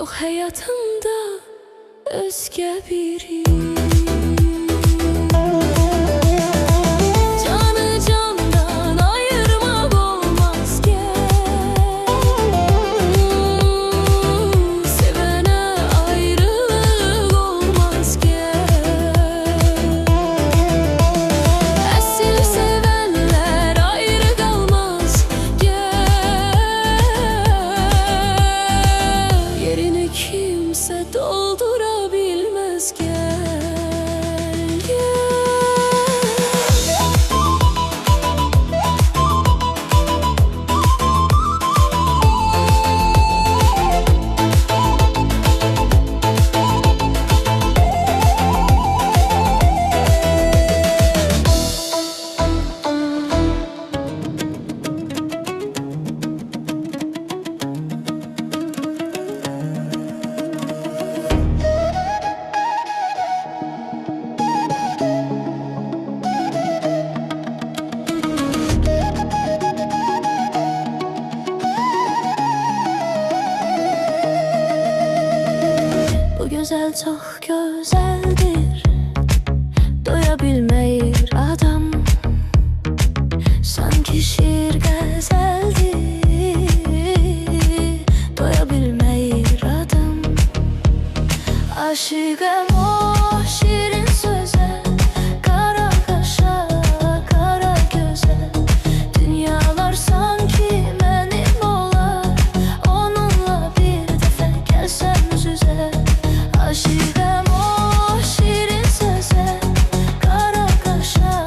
Yok hayatımda özge biri. Canı candan ayırmak olmaz gel. Sevene ayrılık olmaz gel. Esil sevenler ayrı kalmaz gel. Yerini kimse doldurabilmez gel. Bu güzel çok güzeldir, doyabilmeyir adam. Sanki şiir gazeldir, doyabilmeyir adam. Aşıkım o şirin söze, kara kaşa, kara göze. Dünyalar sanki benim olar, onunla bir defa gelsem yüz yüze. Aşıkım o şirin söze, kara kaşa,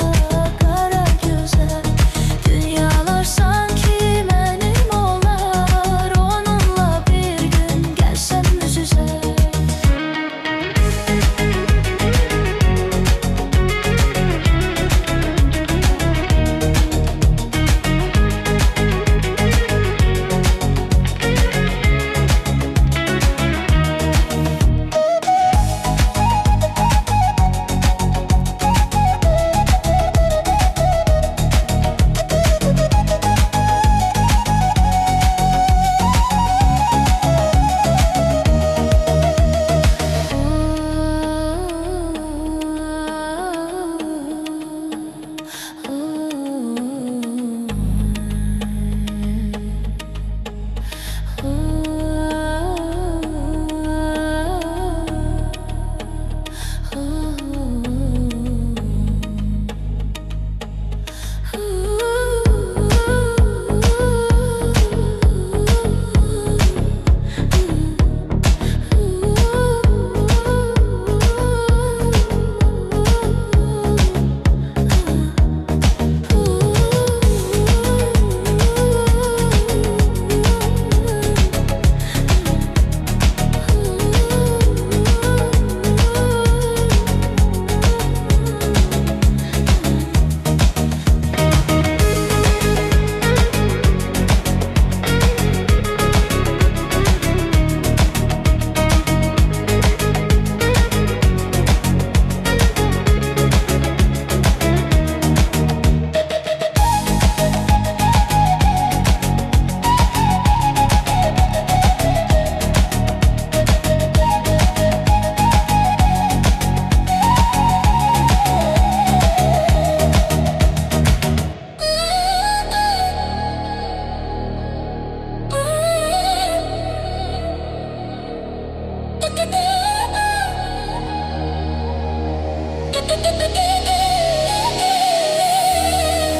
kara göze. Dünyalar sanki benim olar, onunla bir gün gelsem yüz yüze.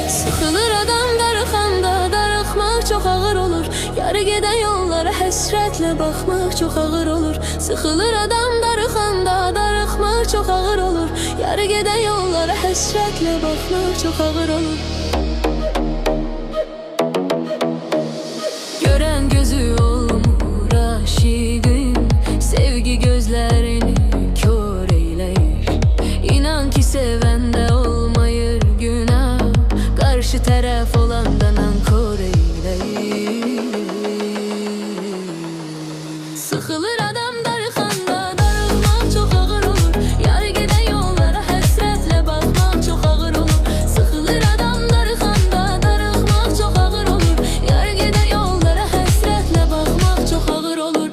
Sıkılır adam darıxanda, darıxmaq çok ağır olur. Yarı gedən yollara həsrətlə baxmaq çok ağır olur. Sıxılır adam darıxanda, darıxmaq çok ağır olur. Yarı gedən yollara həsrətlə baxmaq çok ağır olur. Görən gözü olmur aşığın, sevgi gözlerini kör eyleyir. İnan ki sevende olmayır günah, karşı taraf olandan ankor eyleyir. Sıkılır adam darıxanda, darıxmaq çok ağır olur. Yarı gedən yollara həsrətlə baxmaq çok ağır olur. Sıkılır adam darıxanda, darıxmaq çok ağır olur. Yarı gedən yollara həsrətlə baxmaq çok ağır olur.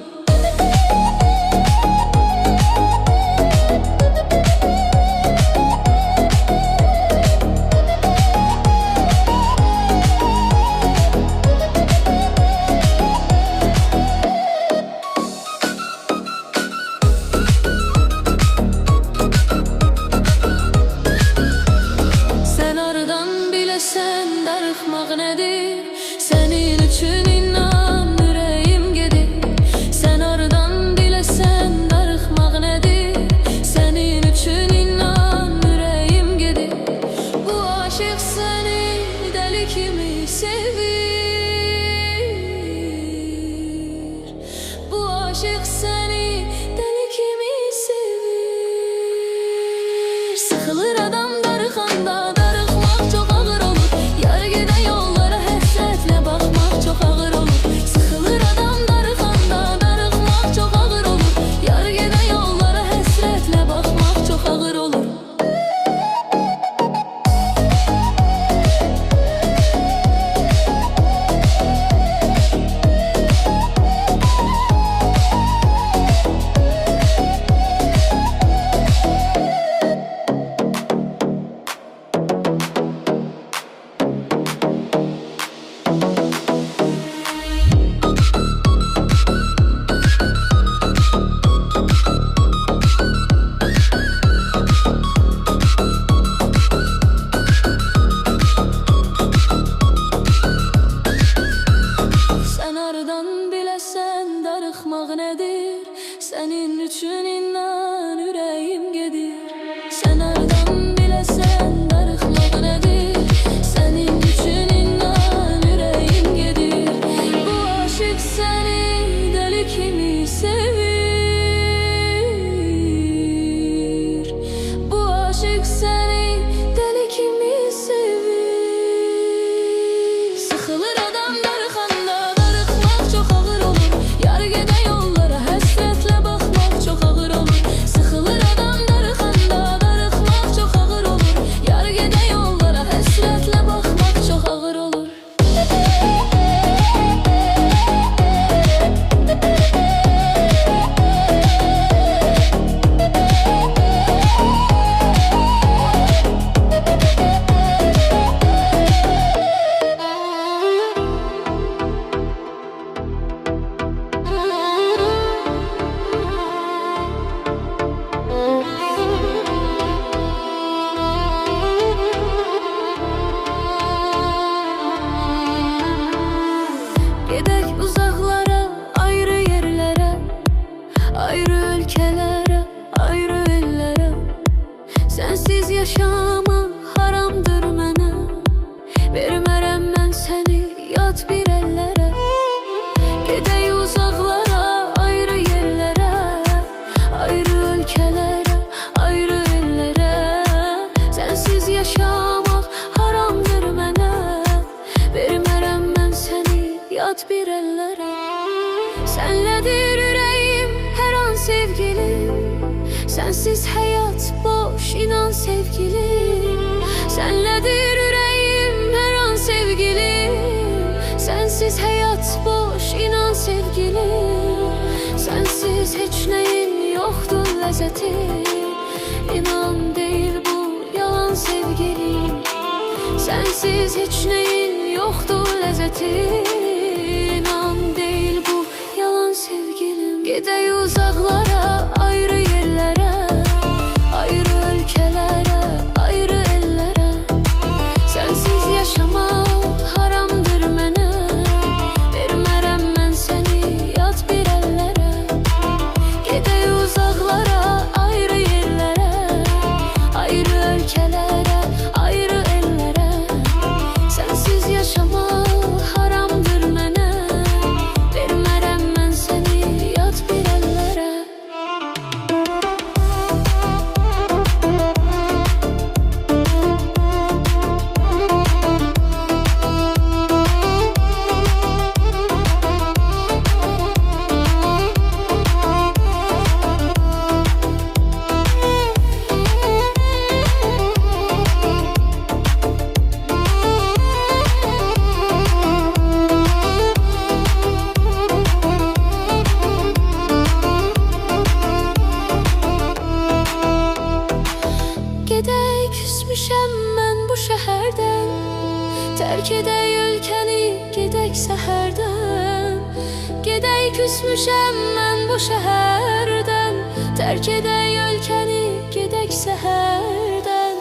aşık seni deli kimi sevir. Sıkılır adam darıxanda, darıxmaq çox ağır olur. Yar gedən yollara həsrətlə baxmaq çox ağır olur. Sıkılır adam darıxanda, darıxmaq çox ağır olur. Yar gedən yollara həsrətlə baxmaq çox ağır olur. Biləsən darıxmaq nədir? Sənin üçün inan ürəyim gedir. Sən hardan biləsən darıxmaq nədir? Sənin üçün inan ürəyim gedir. Bu aşık səni deli kimi sevir. Bu aşık səni deli kimi sevir. Sıxılır adam darıxanda, çok ağır olur. Yar gedən yollara həsrətlə baxmaq çox ağır olur. Sıxılır adam darıxanda, darıxmaq çox ağır olur. Yar gedən yollara həsrətlə baxmaq çox ağır olur. Gedək uzaqlara, ayrı yerlərə, ayrı ölkələrə, ayrı ellərə. Sənsiz yaşamaq haramdır mənə. Vermərəm mən səni yad bir əllərə. Gedək uzaqlara, ayrı yerlərə, ayrı ölkələrə, ayrı ellərə. Sənsiz yaşamaq haramdır mənə. Vermərəm mən səni yad bir əllərə. Sənlədir ürəyim hər an sevgilim. Sənsiz həyat boş, inan sevgilim. Sənlədir ürəyim hər an sevgilim. Sənsiz həyat boş, inan sevgilim. Sənsiz heç nəyin yoxdur ləzzəti. İnan deyil bu yalan sevgilim. Sənsiz heç nəyin yoxdur ləzzəti. İnan deyil bu yalan sevgilim. Gedək uzaqlara, ayrı yerlərə, ayrı ölkələrə, ayrı ellərə. Sənsiz yaşamaq haramdır mənə. Vermərəm mən səni yad bir əllərə. Gedək uzaqlara, ayrı yerlərə, ayrı ölkələrə, ayrı ellərə. Sənsiz yaşamaq haramdır mənə. Vermərəm mən səni yad bir əllərə. Gedək küsmüşəm mən bu şəhərdən. Tərk edək ölkəni, gedək səhərdən. Gedək küsmüşəm mən bu şəhərdən. Tərk edək ölkəni, gedək səhərdən.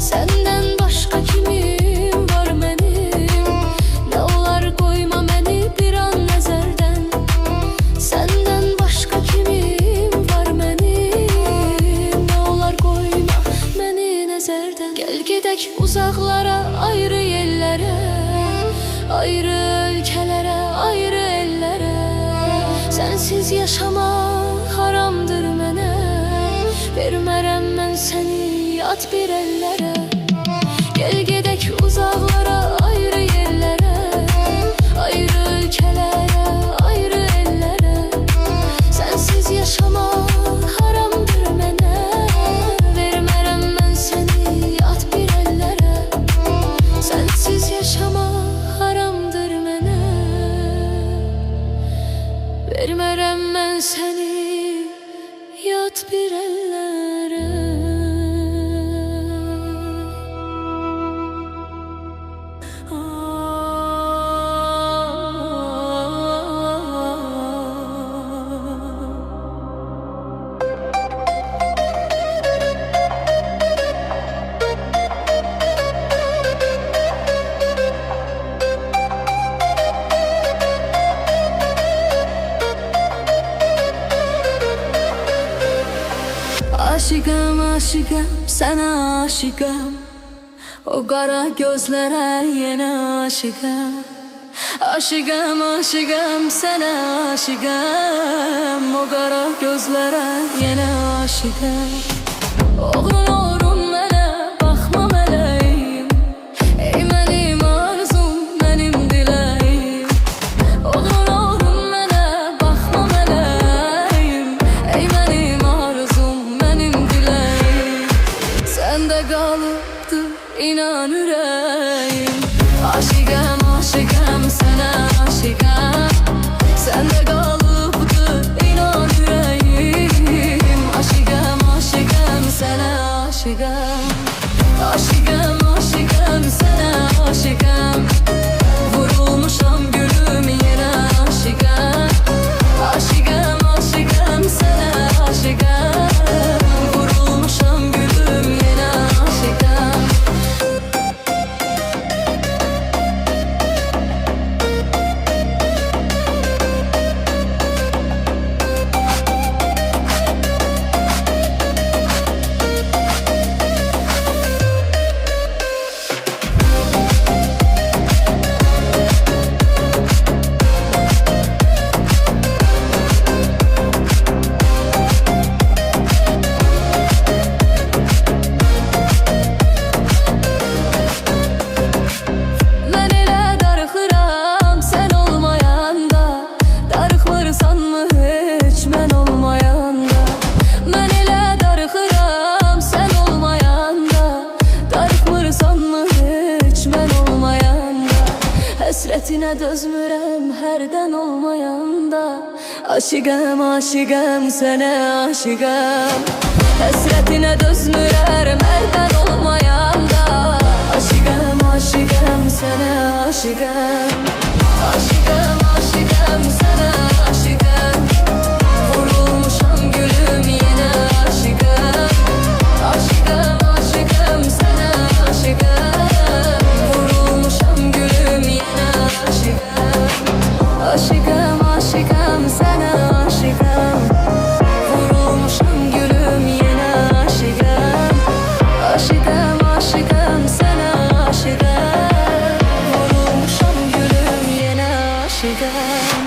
Səndən başqa kimim var mənim? Nə olar qoyma məni bir an nəzərdən. Səndən başqa kimim var mənim? Nə olar qoyma məni nəzərdən. Gəl gedək uzaqlara, ayrı yerlərə, ayrı ölkələrə, ayrı ellərə. Sənsiz yaşamaq haramdır mənə. Vermərəm mən səni yad bir əllərə. Gel gedək uzaqlara, ayrı yerlərə, ayrı ölkələrə, ayrı ellərə. Sənsiz yaşamaq haramdır mənə. Vermərəm mən səni yad bir əllərə. Sənsiz yaşamaq haramdır mənə. Vermərəm mən səni yad bir əllərə. Aşıqam, aşıqam, sənə aşıqam. O qara gözlərə yenə aşıqam. Aşıqam, aşıqam, sənə aşıqam. O qara gözlərə yenə aşıqam. Oğlun oğlum mənə baxma mələyim. Ey mənim arzum, mənim diləyim. Oğlun oğlum mənə baxma mələyim. Ey mənim arzum, mənim diləyim. Səndə qalıbdı inan ürəyim. Aşıqam, aşıqam, sənə aşıqam. Səndə qalıbdı inan ürəyim. Aşıqam, aşıqam, sənə aşıqam. Aşıqam, aşıqam, sənə aşıqam. Vurulmuşam gülüm yenə aşıqam. Aşıqam, aşıqam, sənə aşıqam. Vurulmuşam gülüm yenə aşıqam. Mən elə darıxıram sən olmayanda. Darıxmırsanmı heç mən olmayanda? Mən elə darıxıram sən olmayanda. Darıxmırsanmı heç mən olmayanda? Həsrətinə dözmürəm hərdən olmayanda. Aşıqam, aşıqam, sənə aşıqam. Həsrətinə dözmürəm hərdən olmayanda. Aşıqam, aşıqam, sənə aşıqam. Aşıqam, aşıqam, sənə aşıqam. Vurulmuşam gülüm yenə aşıqam. Aşıqam, aşıqam, sənə aşıqam. Vurulmuşam gülüm yenə aşıqam. Aşıqam, aşıqam, sənə aşıqam. Vurulmuşam gülüm yenə aşıqam. Aşıqam, aşıqam, sənə aşıqam. Vurulmuşam gülüm yenə aşıqam.